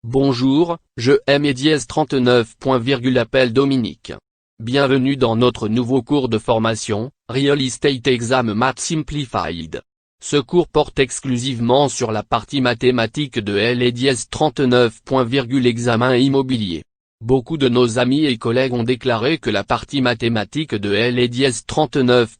Bonjour, je aime dièse 39. Appel Dominique. Bienvenue dans notre nouveau cours de formation, Real Estate Exam Math Simplified. Ce cours porte exclusivement sur la partie mathématique de dièse 39. Examen immobilier. Beaucoup de nos amis et collègues ont déclaré que la partie mathématique de dièse 39.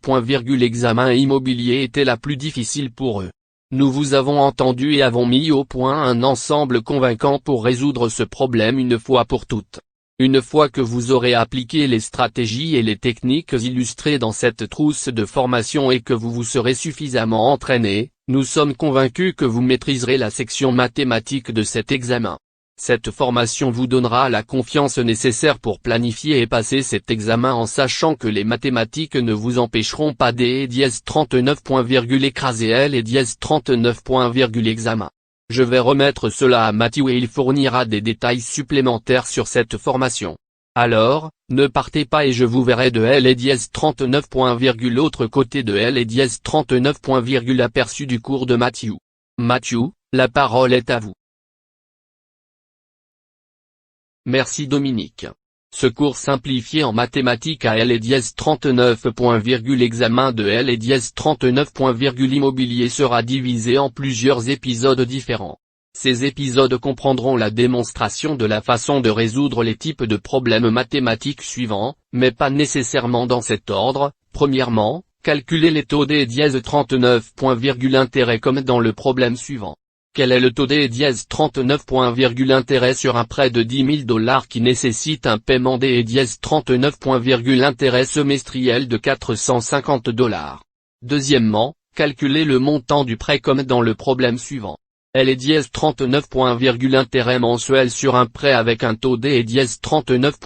Examen immobilier était la plus difficile pour eux. Nous vous avons entendu et avons mis au point un ensemble convaincant pour résoudre ce problème une fois pour toutes. Une fois que vous aurez appliqué les stratégies et les techniques illustrées dans cette trousse de formation et que vous vous serez suffisamment entraîné, nous sommes convaincus que vous maîtriserez la section mathématique de cet examen. Cette formation vous donnera la confiance nécessaire pour planifier et passer cet examen en sachant que les mathématiques ne vous empêcheront pas dièse 39. Écraser dièse 39. Examen. Je vais remettre cela à Mathieu et il fournira des détails supplémentaires sur cette formation. Alors, ne partez pas et je vous verrai de dièse 39. L'autre côté de dièse 39. Aperçu du cours de Mathieu. Mathieu, la parole est à vous. Merci Dominique. Ce cours simplifié en mathématiques à dièse 39. Examen de dièse 39. Immobilier sera divisé en plusieurs épisodes différents. Ces épisodes comprendront la démonstration de la façon de résoudre les types de problèmes mathématiques suivants, mais pas nécessairement dans cet ordre. Premièrement, calculer les taux dièse 39. Intérêt comme dans le problème suivant. Quel est le taux dièse 39. Intérêt sur un prêt de $10 000 qui nécessite un paiement dièse 39. Intérêt semestriel de $450. Deuxièmement, calculer le montant du prêt comme dans le problème suivant. dièse 39. Intérêt mensuel sur un prêt avec un taux dièse 39.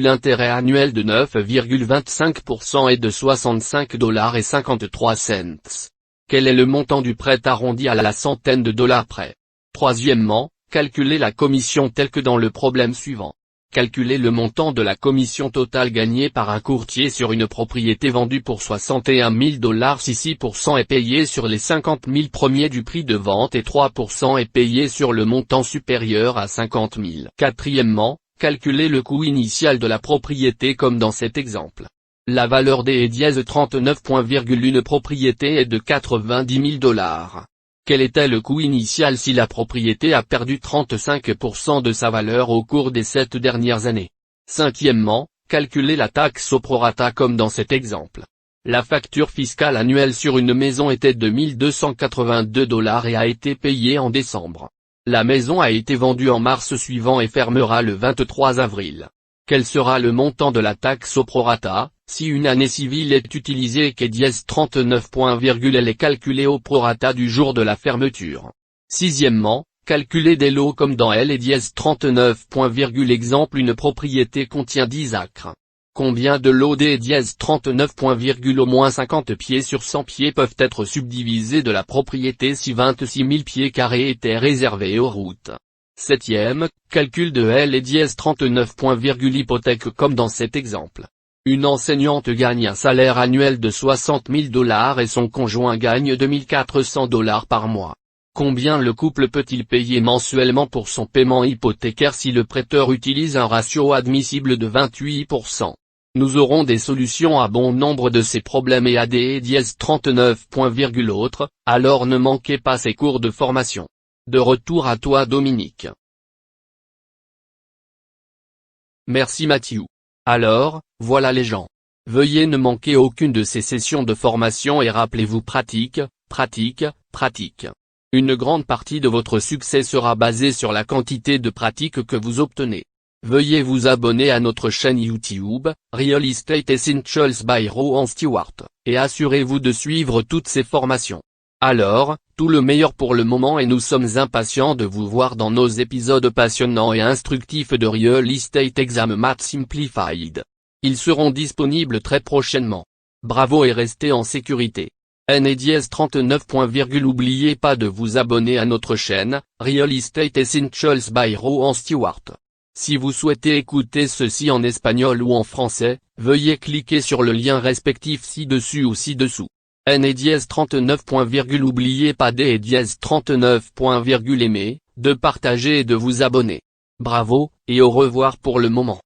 Intérêt annuel de 9,25% et de $65,53. Quel est le montant du prêt arrondi à la centaine de dollars près? Troisièmement, calculer la commission telle que dans le problème suivant. Calculer le montant de la commission totale gagnée par un courtier sur une propriété vendue pour $61 000 si 6% est payé sur les 50 000 premiers du prix de vente et 3% est payé sur le montant supérieur à 50 000. Quatrièmement, calculer le coût initial de la propriété comme dans cet exemple. La valeur dièse 39. Une propriété est de $90 000. Quel était le coût initial si la propriété a perdu 35% de sa valeur au cours des 7 dernières années? Cinquièmement, calculer la taxe au prorata comme dans cet exemple. La facture fiscale annuelle sur une maison était de $1 282 et a été payée en décembre. La maison a été vendue en mars suivant et fermera le 23 avril. Quel sera le montant de la taxe au prorata, si une année civile est utilisée et dièse 39. Elle est calculée au prorata du jour de la fermeture? Sixièmement, calculer des lots comme dans dièse 39. Exemple une propriété contient 10 acres. Combien de lots dièse 39. Au moins 50 pieds sur 100 pieds peuvent être subdivisés de la propriété si 26 000 pieds carrés étaient réservés aux routes? Septième, calcul de dièse 39. Hypothèque comme dans cet exemple. Une enseignante gagne un salaire annuel de $60 000 et son conjoint gagne $2 400 par mois. Combien le couple peut-il payer mensuellement pour son paiement hypothécaire si le prêteur utilise un ratio admissible de 28%? Nous aurons des solutions à bon nombre de ces problèmes et à dièse 39. Autres, alors ne manquez pas ces cours de formation. De retour à toi Dominique. Merci Mathieu. Alors, voilà les gens. Veuillez ne manquer aucune de ces sessions de formation et rappelez-vous pratique, pratique, pratique. Une grande partie de votre succès sera basée sur la quantité de pratique que vous obtenez. Veuillez vous abonner à notre chaîne YouTube, Real Estate Essentials by Rowan Stewart, et assurez-vous de suivre toutes ces formations. Alors, tout le meilleur pour le moment et nous sommes impatients de vous voir dans nos épisodes passionnants et instructifs de Real Estate Exam Math Simplified. Ils seront disponibles très prochainement. Bravo et restez en sécurité. dièse 39. N'oubliez pas de vous abonner à notre chaîne, Real Estate Essentials by Rowan Stewart. Si vous souhaitez écouter ceci en espagnol ou en français, veuillez cliquer sur le lien respectif ci-dessus ou ci-dessous. dièse 39. N'oubliez pas dièse 39. Aimer, de partager et de vous abonner. Bravo, et au revoir pour le moment.